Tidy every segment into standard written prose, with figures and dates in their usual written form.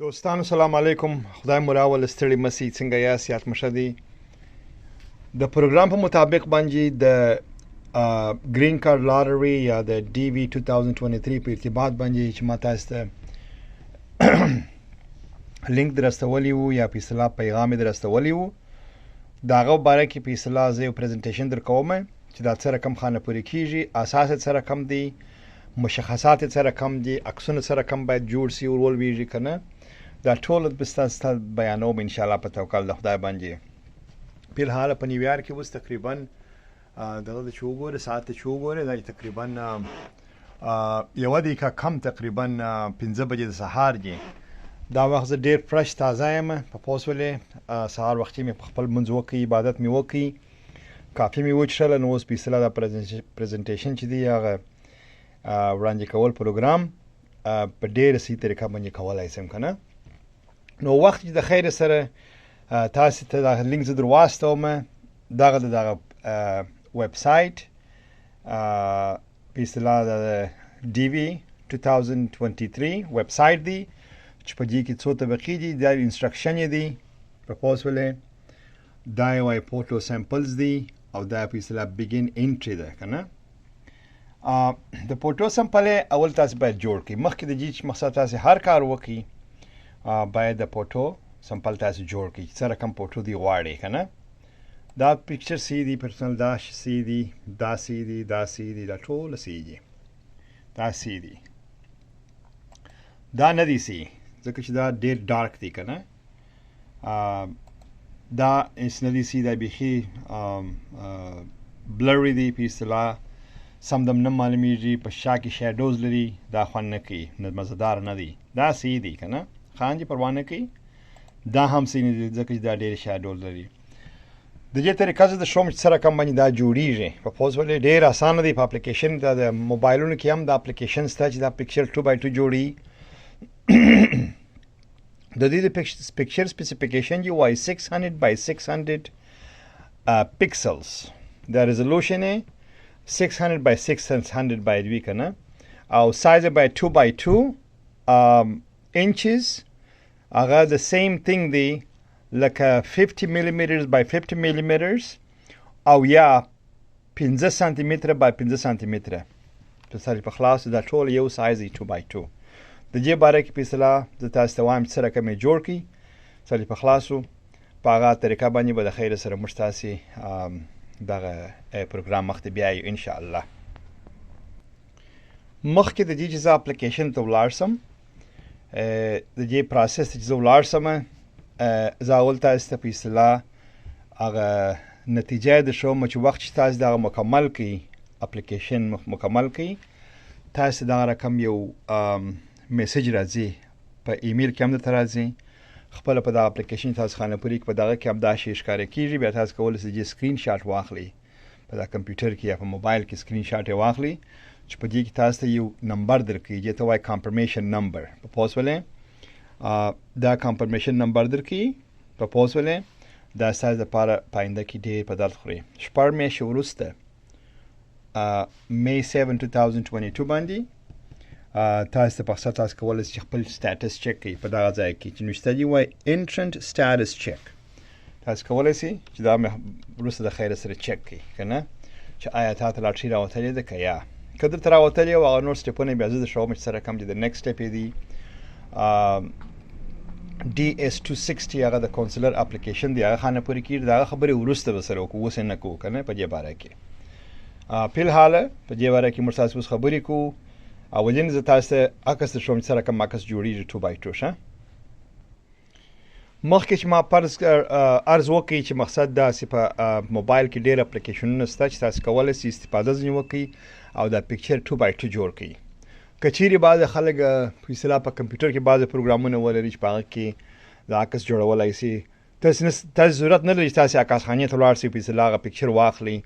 دوستانو سلام علیکم. خدای مو راول ستړي مسي. څنګه یاست؟ یاد مشه دي د پروګرام په مطابق باندې د گرین کارت لاټري یا د ډي وي 2023 په ارتباط باندې چې ما تاسو ته لینک درستولی وو یا په اصطلاح پیغام درستولی وو داغه باره کې په اصطلاح زه یو پریزنټیشن درکوم چې دا څه رقم خانه پوری کیږي، اساس څه رقم دی، مشخصات څه رقم دي، عکسونه څه رقم باید جوړ سی او ول ویږي کنه. دا ټول به ستاسو بیانوم ان شاء الله په توکل د خدای باندې. په الحال په نیویارک کې اوس تقریبا دغه د چوغور ساعت چوغور دا تقریبا یو دقیقه کم تقریبا 15 بجې د سهار دی. دا وخت زه ډیر فرش تازه یم. په پوسولې سهار وختي مې خپل منځ وکړي، عبادت مې وکړي، کافي مې وچښله، نو اوس په اصطلاح دا پریزنټیشن چې دی هغه وړاندې کول پروګرام په ډېره صحیح طریقه باندې کولی شم که نه. نو وخت چې د خیر سره تاسو ته دا لینک زه در واستوم، دغه د دغه ویب سایټ په اصطلاح د ډي وي 2023 ویب سایټ دی چې په دې کې څو طبقې دي. دا انسټرکشن یې دی پرپوز ولې، دا یو فوټو سیمپلز دی او دا په اصطلاح بګین انټري ده که نه. د فوټو سمپل اول تاسو باید جوړ کړئ. مخکې د دې چې مقصد تاسو هر کار وکړئ باید د فوټو سمپل تاسو جوړ کړئ. څه رقم فوټو دی غواړئ که نه. دا پکچر سی دی، پرسنل دا سی دی، دا سی دی، دا سی دی، دا ټول سی دی، دا سی دی، دا نه دی سی ځکه چې دا ډېر ډارک دی که نه. دا نه دی سی، دا بیخي بلری دی په اصطلاح، سم دم نه معلومیږي، په شا کې شیډوز لري، دا خوند نه کوي، نه مزهدار نه دی. دا سی دی که نه، خان چې پروا نه کوي. دا هم سی نه دی ځکه چې دا ډېر شیډوز لري. د دې طریقه زه د شوم چې څه رقم باندې دا جوړیږي. په پوز ولې ډېر اسانه دی. په اپلیکیشن دا د موبایلونو کې هم دا اپلیکیشن شته چې دا پکچر 2x2 جوړي. د دې د پکچر سپیسیفیکیشن یې وایي 600x600 پکسلز. دا ریزولوشن یې 600x600 باید وي که نه، او سایز باید 2x2 inches. هغه د سیم تینګ دی لکه 50 millimeters by 50 millimeters او یا 15 سانتي متره by 15 سانتي متره. په سر په خلاص دا ټول یو سایز دی 2x2. د دې باره کې په اصطلاح زه تاسو ته وایم چې څه رقم یې جوړ کړئ. سر په خلاصو په هغه طریقه باندې به د خیر سره موږ تاسې دغه پروګرام مخته بیایو ان شاء الله. مخکې د دې چې زه اپلیکیشن ته ولاړ سم، د دې پروسس ته چې زه ولاړ سم، زه اول تاسو ته په اصطلاح هغه نتیجه یې درښوم چې وخت چې تاسو دغه مکمل کړئ، اپلیکیشن مکمل کړئ، تاسو دغه رقم یو میسج راځي په ایمیل کې هم درته راځي. خپل په دغه اپلیکیشن تاسو خانه پوری په دغه کې هم دا شی ښکاره کیږي. بیا تاسو کولی شئ سکرین شاټ واخلئ، په دا کمپیوټر کې یا په موبایل کې سکرین شاټ یې واخلئ چې په دې کې تاسو ته یو نمبر درکړي، دې ته وایي کانفرمیشن نمبر. په پوز ولې دا کانفرمیشن نمبر درکړي په پوز ولې دا ستاسو دپاره په آینده کې ډېر په درد خوري. شپږ میاشتې وروسته می 7 2022 باندې تاسو ته په تاسو کولی شئ خپل سټیټس چک کړئ په دغه ځای کې چې نوشته دي وایي انټرنټ سټیټس چک. تاسو کولی شئ چې دا وروسته د خیر سره چک کړئ که نه، چې آیا تا ته لاټري راوتلې ده که یا که درته راوتلې او هغه نور سټیپونه بیا زه درښوم چې څه رقم چې د نیکسټ سټیپ یې دی DS 260 هغه د کونسلر اپلیکیشن دی، هغه خانه پورې کېږي. د هغه خبرې وروسته به سره وکړو، اوس یې نه کوو که نه په دې باره کې. فی الحال په دې باره کې موږ تاسو اوس خبرې کوو. اولین زه تاسو ته عکس درښوم چې څه رقم عکس جوړېږي 2x2 ښه. مخکې چې ما عرض وکړي چې مقصد داسې په موبایل کې ډېر اپلیکیشنونه شته چې تاسو کولی شئ استفاده ځینې وکړئ او دا پکچر 2x2 جوړ کړئ. که چیرې بعضې خلک په اصطلاح په کمپیوټر کې بعضې پروګرامونه ولري چې په هغه کې د عکس جوړولی شي، تاسو ضرورت نه لري چې تاسې عکس خانې ته ولاړ شئ، په اصطلاح هغه پکچر واخلئ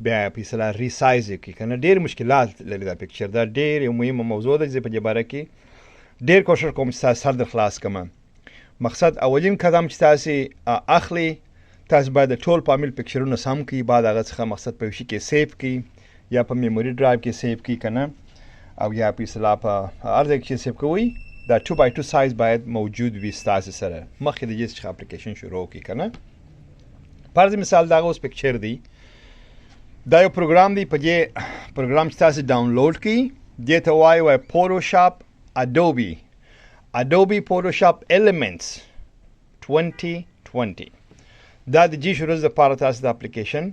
بیا په اصطلاح ریسایز یې کړي که نه. ډېر مشکلات لري دا پکچر. دا ډېر یو مهمه موضوع ده چې زه په دې باره کې ډېر کوشش کوم چې تاسو سر در خلاص کړم. مقصد اولین قدم چې تاسې اخلئ، تاسو باید د ټول فامیل پکچرونه سم کړئ، بعد هغه څخه مقصد په یو شي کې سیف کړئ یا په میموري ډرایو کې سیف کړئ که نه، او یا په اصطلاح په هر ځای کې چې سیف کوئ دا 2x2 سایز باید موجود وي ستاسو سره مخکې د دې څخه اپلیکیشن شروع کړئ که نه. فرض مثال دغه اوس پکچر دی، دا یو پروګرام دی. په دې پروګرام چې تاسو ډاونلوډ کړئ دې ته وایي فوټوشاپ اډوبي فوټوشاپ ایلیمنټس 2020. دا د جی شروع لپاره تاسو د اپلیکیشن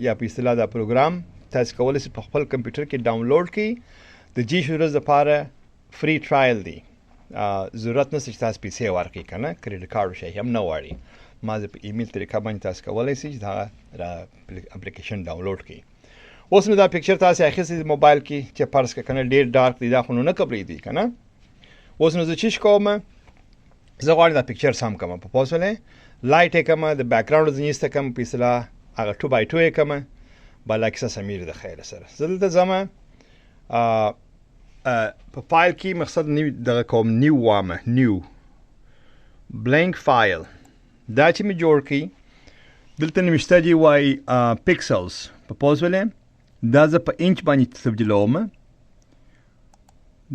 یا په اصطلاح دا پروګرام تاسو کولی شئ په خپل کمپیوټر کې ډاونلوډ کړئ. د جی شروع لپاره فری ټرایل دی، ضرورت نشته چې تاسو پیسې ورکړئ که نه، کریډټ کارت شی هم نه غواړي. ما زه په ایمیل طریقه باندې تاسو کولی شئ چې دغه اپلیکیشن ډاونلوډ کړئ. اوس نو دا پکچر تاسو اخیستی د موبایل کې چې فرض کړه که نه ډېر ډارک دی، دا خو نو نه قبلېږي که نه. اوس نو زه چې کوم زه غواړم دا پکچر سم کړم. په پوه شولې لایټ یې کړم، د بیکګراونډ ځینې ایسته کړم، په اصطلاح هغه 2x2 یې کړم، بالا کیسه سمیر د خیره سره. زه دلته ځم په فایل کې مقصد نیو دغه کوم نیو وامه نیو بلینک فایل. دا چې مې جوړ کړي دلته نوشته دي وایي پکسلز. په پوه شولې دا زه په انچ باندې تبدیلوم،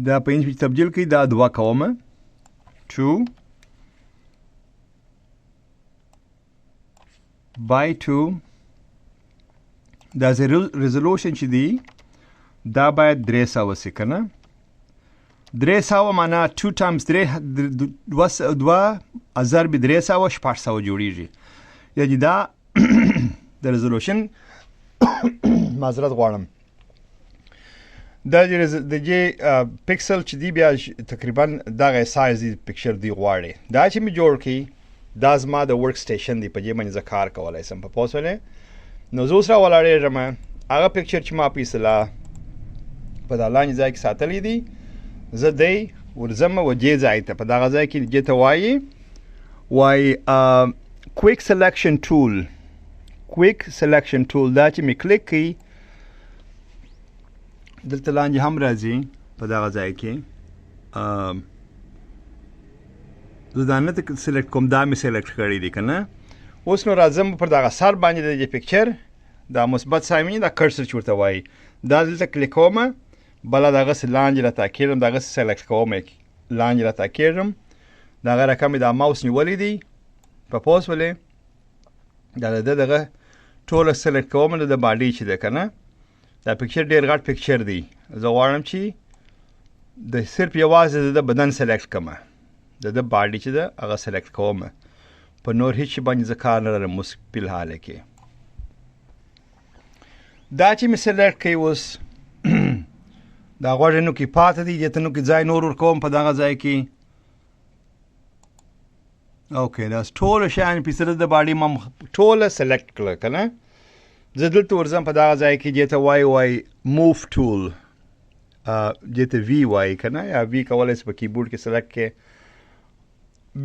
دا په انچ باندې تبدیل کړئ، دا 2 کوم 2 by 2. دا ریزولوشن چې دی دا باید 300 شي که نه. 300 معنا 2 times 3 2 ضرب 300 600 جوړیږي. یعنې دا د ریزولوشن معذرت غواړم د دې پکسل چې دی بیا تقریبا دغه سایز دی پکچر دی غواړي. دا چې مې جوړ کړي دا زما د ورک سټیشن دی، په دې باندې زه کار کولی شم. په پوه شولې نو زه اوس راولاړېږم هغه پکچر چې ما په اصطلاح په دا لاندې ځای کې ساتلی دی، زه دی ورځم و دې ځای ته. په دغه ځای کې دې ته وایي کویک سلیکشن ټول. کویک سلیکشن ټول دا چې مې کلیک کړي دلته لاندې هم راځي په دغه ځای کې. زه دا نه سلیکټ کوم، دا مې سلیکټ کړی دی که نه. اوس نو راځم پر دغه سر باندې د دې پکچر دا مثبت سایمې دا کرسر چې ورته وایي دا دلته کلیک کوم، بله دغسې لاندې راته کېږم، دغسې سلیکټ کوم لاندې راته کېږم، دغه رقم مې دا ماوس نیولی دی. په پوه شولې دا د دغه ټوله سلیکټ کوم د باډي چې ده که نه. دا پکچر ډېر غټ پکچر دی، زه غواړم چې د صرف یوازې د بدن سلیکټ کړم، د باډي چې ده هغه سلیکټ کوم، په نور هیڅ شي باندې زه کار نه لرم اوس په الحاله کې. دا چې مې سلیکټ کړئ اوس دا غوږ نو کې پاته دی، دې ته نو کې ځای نور ورکوم په دغه ځای کې. اوکې دا ټوله شیان په سره د باډي ما ټوله سلیکټ کړله که نه. زه دلته ورځم په دغه ځای کې دې ته وایي موف ټول، دې ته وي وایي که نه، یا وي کولی شي په کیبورډ کې سلیکټ کړې.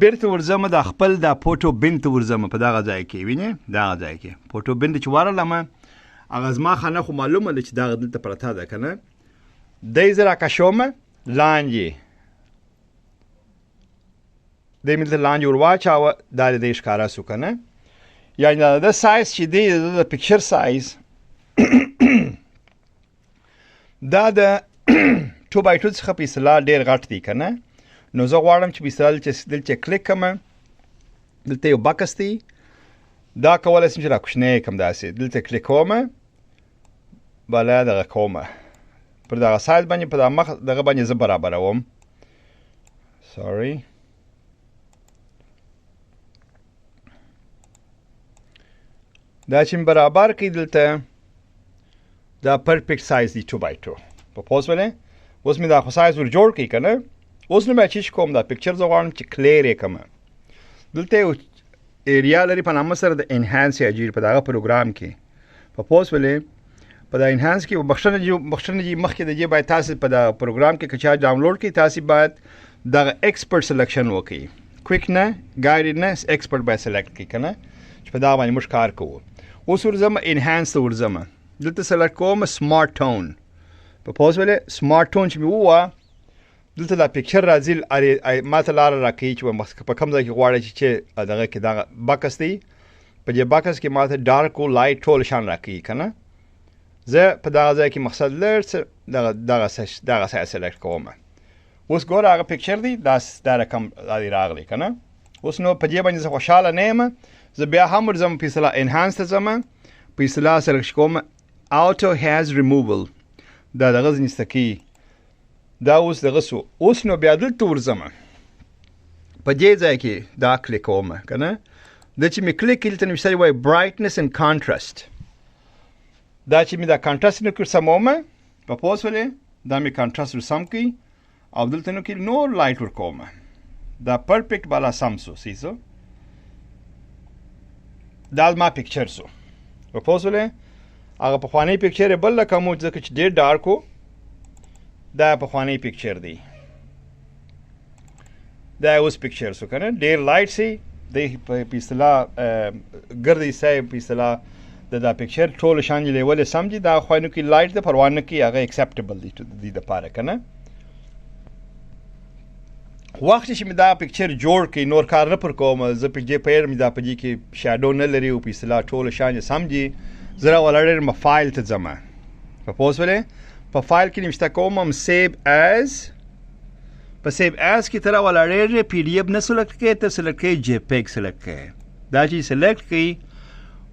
بیرته ورځم د خپل دا فوټو بن ته ورځم په دغه ځای کې، وینې دغه ځای کې فوټو بن ته چې ورغلم هغه زما خانه خو معلومه ده چې دغه دلته پرته ده که نه. دی زه راکشوم لاندې، دی مې دلته لاندې ور واچاوه، دا د دی ښکاره شو که نه. یعنې د سایز چې دی د پکچر سایز دا د 2x2 څخه په اصطلاح ډېر غټ دی که نه. نو زه غواړم چې په اصطلاح دلته کلیک کړم، دلته یو بکس دی، دا کولی شم چې راکوشنی کړم داسې. دلته کلیک کوم، بله دغه کوم پر دغه سایز باندې په دغه مخ دغه باندې زه برابروم. سوري دا چې مې برابر کړي دلته دا پرفیکټ سایز دی 2x2. په پوه شولې اوس مې دا خو سایز ور جوړ کړي که نه. اوس نو مې چې کوم دا پکچر زه غواړم چې کلیر یې کړم. دلته یو ایریا لري په نامه سره د انهانس یا جیر په دغه پروګرام کې. په پوه شولې په دا انهانس کې بخښنه جي مخکې د دې باید تاسو په دا پروګرام کې که چا ډاونلوډ کړي تاسو باید دغه ایکسپرټ سلیکشن وکړئ. کویک نه ګایډډ نه ایکسپرټ باید سلیکټ کړئ که نه، چې په دغه باندې موږ کار کوو. اوس ورځم انهانس ته ورځم، دلته سلیکټ کوم سمارټ ټون. په پوه شولې سمارټ ټون چې مې ووایه دلته دا پکچر راځي، ما ته لاره راکوي چې په کوم ځای کې غواړئ چې دغه کې دغه بکس دی، په دې بکس کې ما ته ډارک او لایټ ټول شان راکوي که نه. زه په دغه ځای کې مقصد لږ څه دغه سایز سلیکټ کوم. اوس ګوره هغه پکچر دی دا رقم دی راغلی که نه. اوس نو په دې باندې زه خوشحاله نه یم. زه بیا هم ورځم په اصطلاح انهانس ته ځم، په اصطلاح سلیکټ کوم auto has removal، دا دغه ځنیسته کوي. دا اوس دغه سو. اوس نو بیا دلته ورځم په دې ځای کې دا کلیک کوم که نه. دا چې مې کلیک کړي دلته نوشتلی وایي brightness and contrast. دا چې مې دا کانټرست نو کړ سمومه په پوه شولې. دا مې کانټرست ورسم کړي او دلته نو کې نور لایټ ورکوم. دا پرفیکټ بالا سم سو سیسو. دا ما پکچر سو په پوه شولې. هغه پخوانی پکچر یې بل لکه مو ځکه چې ډېر ډارک و. دا پخوانی پکچر دی. دا اوس پکچر سو که نه ډېر لایټ سی دی په اصطلاح ګردی صاحب په اصطلاح دا پکچر ټول شان یې لیول سم دي. دا خو نو کې لایټ ده پروا نه کوي، هغه اکسپټیبل دی د دپاره که نه. وخت چې مې دا پکچر جوړ کړي نور کار نه پر کوم. زه په دې پیر مې دا په دې کې شاډو نه لري او په اصطلاح ټول شان یې سم دي. زه راولاړم م فایل ته ځم. په پوه شولې. په فایل کې نوشته کوم سیو ایز. په سیو ایز کې ته راولاړېږې پی ډي اف نه سلیکټ کوې، ته سلیکټ کوې جی پیګ سلیکټ کوې. دا چې سلیکټ کوي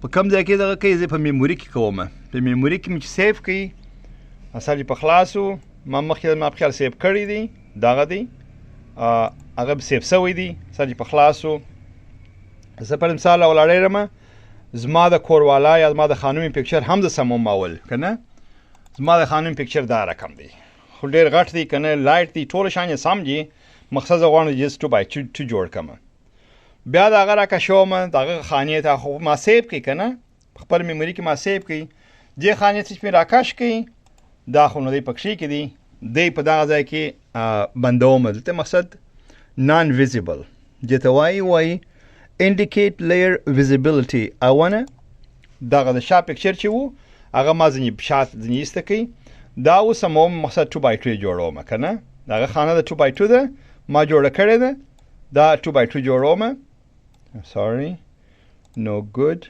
په کوم ځای کې دغه کوي، زه په میموري کې کوم. په میموري کې مې چې سیو کوي اصل په خلاصو ما مخکې ما په خیال سیو کړی دی دغه دی هغه سیو سوی دی اصل په خلاصو. زه پر مثال راولاړېږم زما د کوروالا یا زما د خانومې پکچر هم زه سموم اول که نه. زما د خانوم پکچر دا رقم دی خو ډېر غټ دی که نه لایټ دی ټول شان یې سم دي. مقصد زه غواړم جست 2x2 جوړ کړم. بیا د هغه راکشوم د هغه خانې ته خو ما سیو کړي که نه په خپل میموري کې ما سیو کړي. دې خانې ته چې مې راکش کړي دا خو نو دی پکښې کې دي دی په دغه ځای کې بندوم. دلته مقصد نان ویزیبل دې ته وایي indicate layer visibility. اونه دغه د شا پکچر چې وو هغه ما ځینې شات ځینې ایسته کوي. دا اوس هم مقصد 2x2 جوړوم که نه. دغه خانه د 2x2 ده ما جوړه کړې ده. دا 2x2 جوړوم. sorry no good.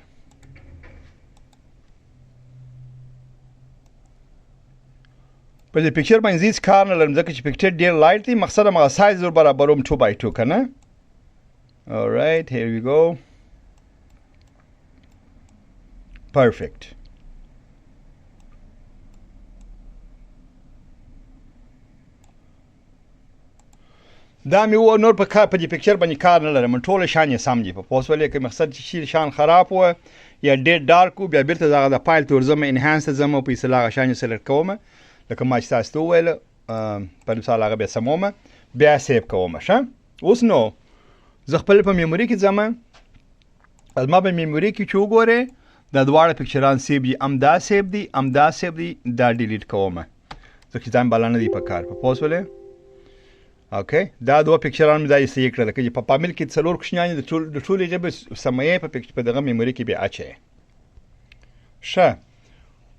په دې پکچر باندې هیڅ کار نه لرم ځکه چې پکچر ډېر لایټ دی. مقصد همغه سایز ور برابروم 2x2 که نه. all right here we go. perfect. دا مې و نور په دې پکچر باندې کار نه لرم ټول شان یې سم دي. په پوه شولې که مقصد چې شان خراب و یا ډېر ډارک و بیا بیرته دغه د فایل ته ورځم انهانس ته ځم او په اصطلاح هغه شان یې سلیکټ کوم لکه ما چې تاسو ته وویل په مثال هغه بیا سموم بیا سیو کوم. ښه اوس نو زه خپل په میموري کې ځم. زما په میموري کې چې وګورې دا دواړه پکچران سیو دي. دا سیو دي دا سیو دي دا ډیلیټ کوم ځکه چې ځان بالا نه دی په کار. په پوه شولې. اوکې دا دوه پکچران مې دا یې صحیح کړل که په پامل کې 4 کوچنیان د ټولې ژبې سمه په دغه میموري کې بیا اچوې. ښه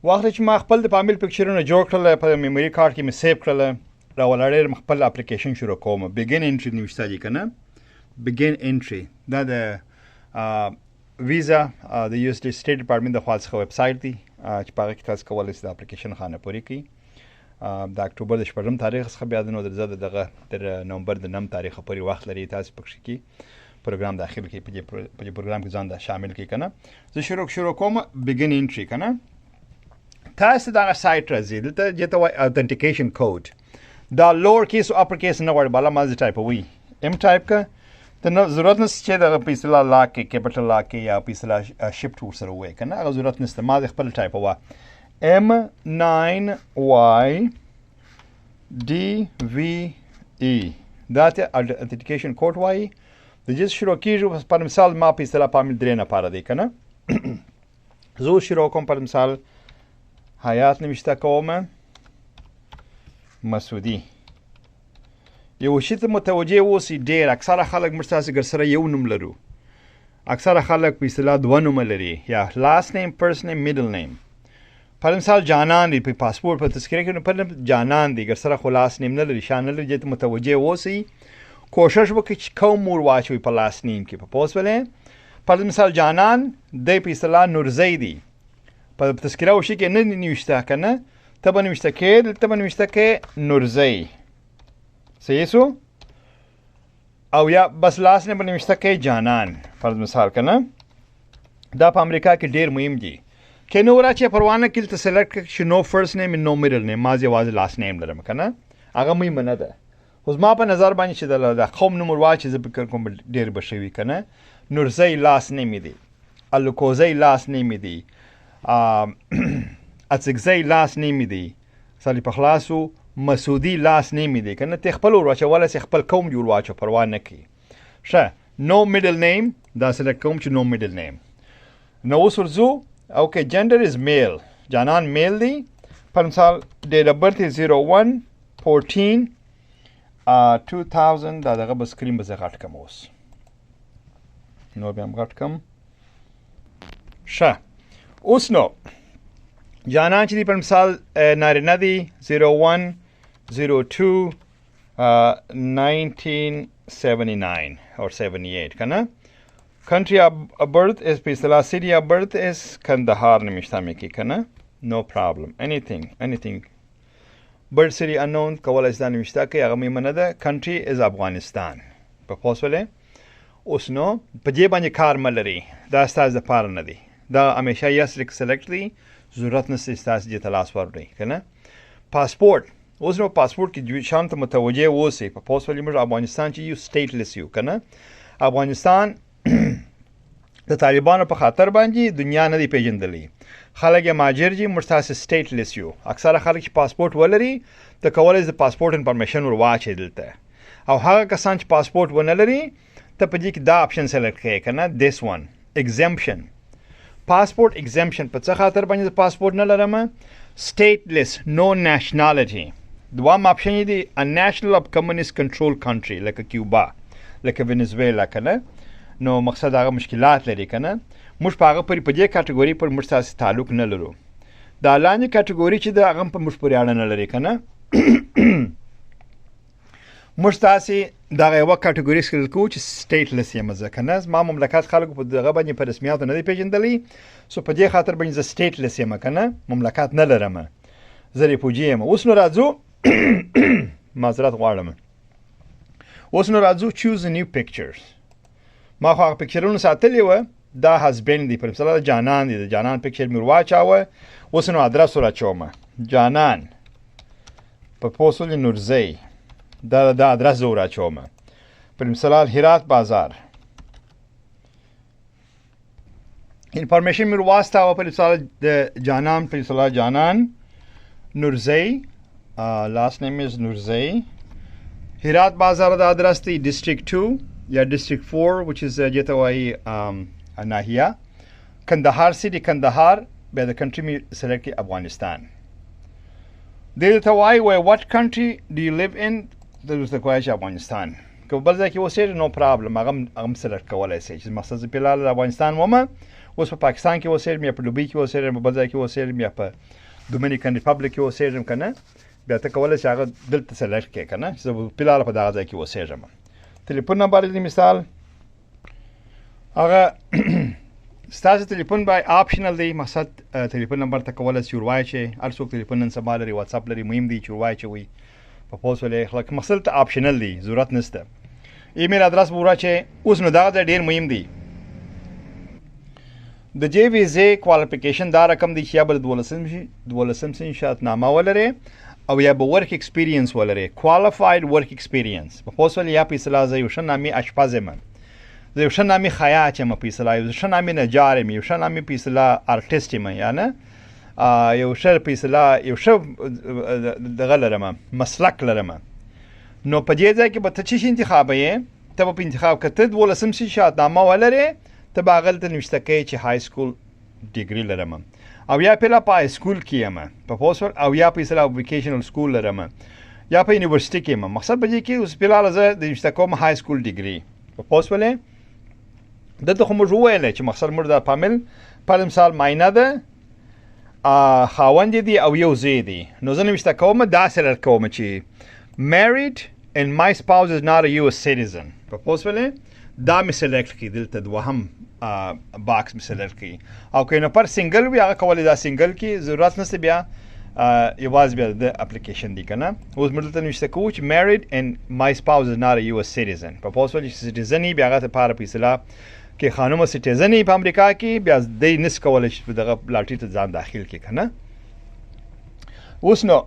وخت چې ما خپل د پامل پکچرونه جوړ کړل په میموري کارت کې مې سیو کړل راولاړېږم خپل اپلیکیشن شروع کوم. بګین انټري نوشته دي که نه. بګین انټري دا د ویزا د یو اس سټیټ ډپارټمنټ د خوا څخه ویب سایټ دی چې په هغه کې تاسو کولی شئ د اپلیکیشن خانه پورې کړئ. د اکتوبر د 4 تاریخ څخه بیا د نو د دغه تر نومبر د 9 تاریخ پورې وخت لري تاسو پکښې کې پروګرام داخل کړئ په دې پروګرام کې ځان شامل کړئ که نه. زه شروع کوم بګین انټري که نه. تاسو دغه سایټ راځئ دلته دې ته وایي authentication code. دا لوور کیس او اپر کیس نه غواړي بالا ما ټایپوي ام ټایپ که ته نه ضرورت نشته چې دغه په اصطلاح لاک کې کیپټل لاک کې یا په اصطلاح شفټ ورسره ووایي که نه هغه ضرورت نشته. ما د خپل ټایپوه M9YDVE دا ته authentication code وایي. د جز شروع کېږي پر مثال ما په اصطلاح پامل 3 نفره دی که نه. زه شروع کوم پر مثال حیات نوشته کوم مسعودي. یو شي ته متوجه اوسئ ډېر اکثره خلک موږ ستاسې ګر سره یو نوم لرو. اکثره خلک په اصطلاح 2 نومه لري یا last name first name middle name. پر مثال جانان دی په پاسپورت په تذکره کې نو پر جانان دی ګر سره خو لاس نیم نه لري شان نه لري. دې ته متوجه اوسئ کوشش وکړئ چې کوم مور واچوئ په لاس نیم کې. په پوه شولې. پر مثال جانان دی په اصطلاح نورزی دی په تذکره وشي کې نه نوشته که نه ته به نوشته کې دلته به نوشته کې نورزی. صحیح سو او یا بس لاس نمبر نوشته کوي جانان فرض مثال که نه دا په امریکا کې ډېر مهم دي که نو راچې پروانه کې دلته سلیکټ کړه چې نو فرست نیم نو میډل نیم ما یوازې لاس نیم لرم که نه هغه مهمه نه ده اوس ما په نظر باندې چې د قوم نوم ور واچې زه فکر کوم ډېر به ښه وي که نه نورزی لاس نیم دی الکوزی لاس نیم دی اڅکزی لاس نیم دی سالی په خلاصو مسعودي لاس نیم دی که نه ته خپل ور واچولی سې خپل قوم دې ور واچو پروا نه کوي ښه نو میډل نیم دا سلیکټ کوم چې نو میډل نیم نو اوس ورځو اوکې جنډر از میل جانان میل دی پر مثال ډیټ اف برث از 01/14 2000 دا دغه به سکرین به زه غټ کم اوس نو بیا هم غټ کم ښه اوس نو جانان چې دی پر مثال نارینه دی 01/02 1979 or 78 که نه country of birth is په اصطلاح city of birth is کندهار نمیشته میکی که نه no problem anything birth city unknown کولای شي دا نمیشته کوي هغه مهمه نه ده country is افغانستان په پوس ولې اوس نو په دې باندې کار مه لري دا ستاسو دپاره نه دی دا همیشه یس سلیکټ دی ضرورت نشته ستاسو دې ته لاس وروړئ که نه پاسپورټ اوس نو پاسپورټ کې شان ته متوجه اوسئ په پوس ولې موږ افغانستان چې یو سټیټلس یو که نه افغانستان د طالبانو په خاطر باندې دنیا نه دی پیژندلی خلک یې مهاجر دي موږ تاسې سټیټلس یو اکثره خلک چې پاسپورټ ولري ته کولی د پاسپورټ انفارمیشن ور واچوې دلته او هغه کسان چې پاسپورټ ونه لري ته په دې کې دا آپشن سلیکټ کوې که نه this one exemption پاسپورټ exemption په څه خاطر باندې د پاسپورټ نه لرم stateless no nationality دوام آپشن یې دی a national of communist control country لکه کیوبا لکه وینزویلا که نه نو مقصد هغه مشکلات لري که نه موږ په هغه پورې په دې کټګوري پر موږ تاسې تعلق نه لرو دا لاندې کټګوري چې د هغه په موږ پورې اړه نه لري که نه موږ تاسې دغه یوه کټګوري سکرل کوو چې سټیټلس یم زه که نه زما مملکت خلکو په دغه باندې په رسمیاتو نه دی پیژندلی سو په دې خاطر باندې زه سټیټلس یم که نه مملکت نه لرم زه ریفوجي یم اوس نو راځو معذرت غواړم اوس نو راځو choose a new pictures ما خو هغه پکچرونه ساتلي وه دا هزبینډ دی پر مثال جانان دی د جانان پکچر مې ور واچاوه اوس نو ادرس ور اچومه جانان په پوسټ ولې نورزی دا ادرس زه ور اچومه پر مثال هرات بازار انفارمیشن مې ور واستاوه پر مثال د جانان پر مثال جانان نورزی last name is نورزی هرات بازار دا ادرس دی district 2 یا district 4 which is جته وایي ناحیه کندهار سیټي کندهار بیا د کنټري مې سلیکټ کړي افغانستان دې ته وایي what country do you live in د ورته کوایي چې افغانستان که بل ځای کې اوسېږي نو پرابلم هغه هم سلیکټ کولی شئ چې مقصد زه فلحال د افغانستان ومه اوس په پاکستان کې اوسېږم یا په دوبۍ کې اوسېږم په بل ځای کې اوسېږم یا په ډومینیکن ریپبلیک کې اوسېږم که نه بیا ته کولی شې هغه دلته سلیکټ کړې که نه چې زه فلحال په دغه ځای کې اوسېږم تلیفون نمبر دی مثال هغه ستاسو تلیفون باید آپشنل دی مقصد تلیفون نمبر ته کولی شئ ور واچوئ هر څوک تلیفون نن سبا لري واتساپ لري مهم دی چې ور واچوئ په پوسټ ولې خلک مقصد ته آپشنل دی ضرورت نشته ایمیل ادرس به ور واچوئ اوس نو دغه ځای ډېر مهم دی د جې ویزې کوالیفیکیشن دا رقم دی چې یا به د 12 سن شهادتنامه ولرئ او یا به ورک ایکسپیرینس ولرئ کوالیفاید ورک ایکسپیرینس په پوسټ ولې یا په اصطلاح زه یو ښه نامي اشپز یم زه یو ښه نامي خیاط یم په اصطلاح یو ښه نامي نجار یم یو ښه نامي په اصطلاح ارټسټ یم یا نه یو ښه په اصطلاح یو ښه دغه لرم مسلک لرم نو په دې ځای کې به ته څه شي انتخابوې ته به په انتخاب که ته 12 سن شهادتنامه ولرې ته به هغه دلته نوشته کوې چې های سکول ډیګري لرم او یا پهلا په های سکول کې یم په پوسټ او یا په اصطلاح ویکیشنل سکول لرم یا په یونیورسټي کې یم مقصد به دې کې اوس فلحال زه د نوشته کوم های سکول ډیګري په پوسټ ولې دلته خو موږ وویلی چې مقصد موږ دا فامیل پر مثال ماینه ده خاوند دی او یو زوی دی نو زه نوشته کوم دا سلیکټ کوم چې married and my spouse is not a US citizen په پوسټ ولې دا مې سلیکټ کړي دلته دوهم باکس مې سلیکټ کړي او که نه پر سنګل وي هغه کولی دا سنګل کې ضرورت نشته بیا یوازې بیا د اپلیکیشن دی که نه. اوس موږ دلته نوشته کوو چې married and my spouse is not a US citizen. په پوه شول چې سټیزن یي بیا هغه دپاره په اصطلاح کې خانومه سټیزن یي په امریکا کې بیا دی نس کولی چې دغه لاټري ته ځان داخل کړي که نه. اوس نو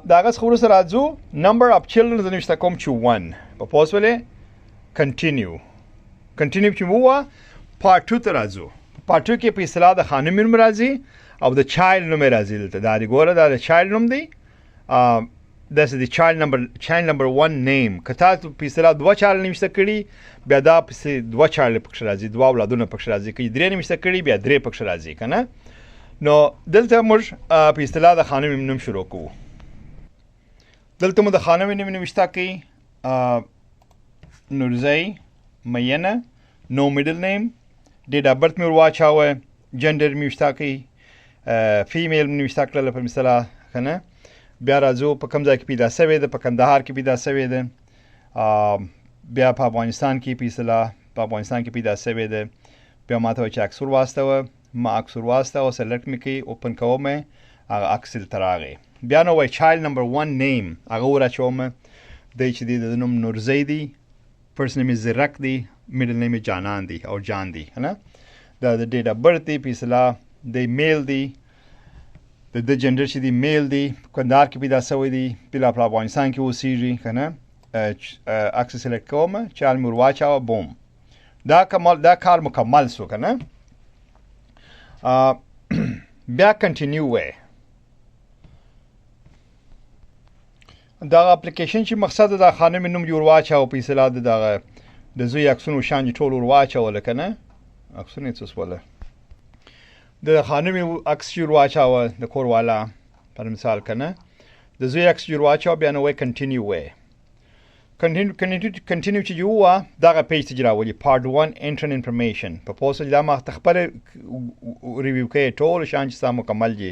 د هغه څخه وروسته راځو نمبر اف چلډرن زه نوشته کوم چې 1. په پوه شولې کنټینیو چې ووه پارټ 2 ته راځو. پارټ 2 کې په اصطلاح د خانم نوم راځي او د چایلډ نوم راځي. دلته دا دی ګوره دا د چایلډ نوم دی. داسې د چایلډ نمبر 1 نیم که تا په اصطلاح 2 چایلډ نوشته کړي بیا دا پسې 2 چایلډ پکښې راځي 2 اولادونه پکښې راځي. که 3 نوشته کړي بیا 3 پکښې راځي که نه. نو دلته موږ په اصطلاح د خانم نوم شروع کوو. دلته مو د خانم نوم نوشته کوي نورزۍ مینه نو میډل نیم ډیټ اف برث مې ور واچاوه جنډر مې وشته کوي فیمیل مې وشته کړله په اصطلاح که نه. بیا راځو په کوم ځای کې پیدا سوی ده. په کندهار کې پیدا سوی ده. بیا په افغانستان کې په اصطلاح په افغانستان کې پیدا سوی ده. بیا ما ته وایي چې عکس ور واستوه. ما عکس ور واستوه سلیکټ مې کوي اوپن کوم هغه عکس دلته راغی. بیا نو وایي چایلډ نمبر 1 نیم هغه ور اچوم. دی چې دی د نوم نورزۍ دی. فرست نیم زیرک دی. میډل نیم جانان دی او جان دی که نه. دا د ډیټ اف برث دی په اصطلاح دی میل دی. د جنډر چې دی میل دی. کندهار کې پیدا سوی دی. بلا په افغانستان کې اوسیږي که نه. عکس سلیکټ کوم چایلډ مې ور واچوه بوم. دا کار مکمل سو که نه. بیا کنټینیو وی دغه اپلیکیشن چې مقصد د خانم نوم ور واچوه په اصطلاح د دغه د زوی عکسونو شان ټول ور واچوله که نه. عکسونه یې څه شوله د خانم عکس ور واچوه د کور والا پر مثال که نه. د زوی عکس ور واچوه بیا نو وایي کنټینیو وی. کنټینیو چې ووه دغه پیج ته راولي پارټ 1 انټر انفرمیشن. په پوه شول دا ما ته خپله ریویو کوي ټول شان چې ستا مکمل دي.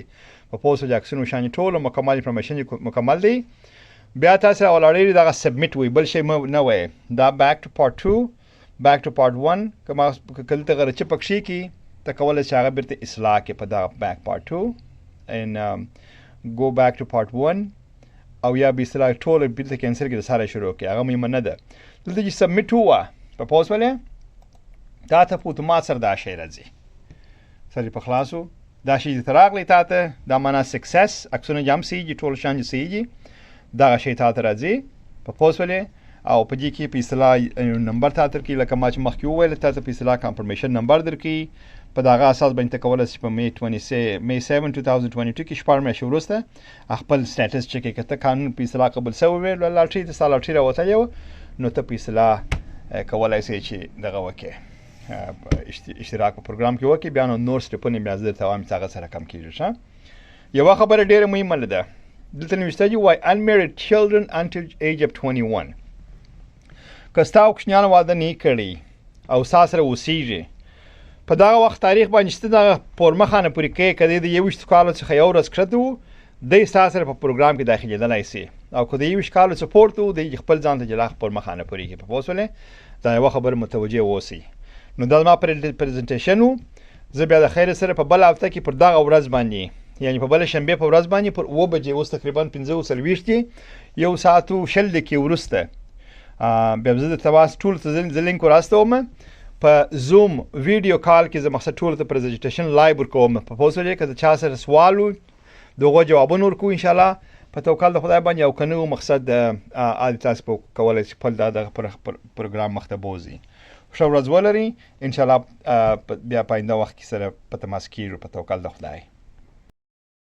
په پوه شول عکسونو شان ټول مکمل انفرمیشن مکمل دی. بیا تاسو راولاړېږي دغه سبمیټ وي بل شی نه وایي. دا بیک ټو پارټ 2 بیک ټو پارټ 1 که ما دلته غرچه پکښې کي ته کولی چې هغه بیرته اصلاح کړې په دغه بیک پارټ 2 and go back to part 1 او یا به اصطلاح ټول بیرته کینسل کړي د سره شروع کړي هغه مهمه نه ده. دلته چې سبمیټ ووه په پوه شولې تا ته په اتومات سره دا شی راځي. سر په خلاصو دا شی درته راغلی تا ته دا معنا سکسس عکسونه چې هم صحیح دي ټول شان چې صحیح دي دغه شی تا ته راځي. په پوه شولې او په دې کې په اصطلاح نمبر تا ته درکوي لکه ما چې مخکې وویل تا ته په اصطلاح کنفرمیشن نمبر درکوي. په دغه اساس باندې ته کولی شي په May 7 2022 کې شپږ میاشتې وروسته خپل سټیټس چک کړې. که ته قانون په اصطلاح قبول سوی وې لاټري ته ستا لاټري راوتلی وه نو ته په اصطلاح کولی شې چې دغه وکړې اشتراک په پروګرام کې وکړې. بیا نو نور سټیپونه بیا زه درته وایم چې هغه سره کم کېږي. ښه یوه خبره ډېره مهمه ده دلته نوشته دي why unmarried children until age of 21. که ستا کوچنیان واده نه کړي او ستا سره اوسیږي په دغه وخت تاریخ باندې چې ته دغه پورمخانه پورې کوې که دی د 21 کالو څخه یو ورځ کښته و دی ستا سره په پروګرام کې داخلېدلی سي او که د 21 کالو څه پورته و دی خپل ځان ته جلا پورمخانه پورې کړي. په پوه شولې دا یوه خبره متوجه اوسئ. نو دا زما پریزنټیشن و. زه بیا د خیر سره په بله هفته کې پر دغه ورځ باندې یعنی په بله شنبې په ورځ باندې پر 9 بجې اوس تقریبا 15:40 کې 1 ساعت و 20 دقیقې وروسته بیا زه درته ټولو ته زه لینک وراستوم په زوم ویډیو کال کې. زه مقصد ټولو ته پریزنټیشن لایو ورکوم. په پوه شولې که د چا سره سوال و د هغو جوابونه ورکوو انشاءالله په توکل د خدای باندې او که نه و مقصد عادي تاسو به کولی شئ خپل دغه پروګرام مخ ته بوځي. ښه ورځ ولرئ انشاءالله بیا په آینده وخت کې سره په تماس کېږو په توکل د خدای.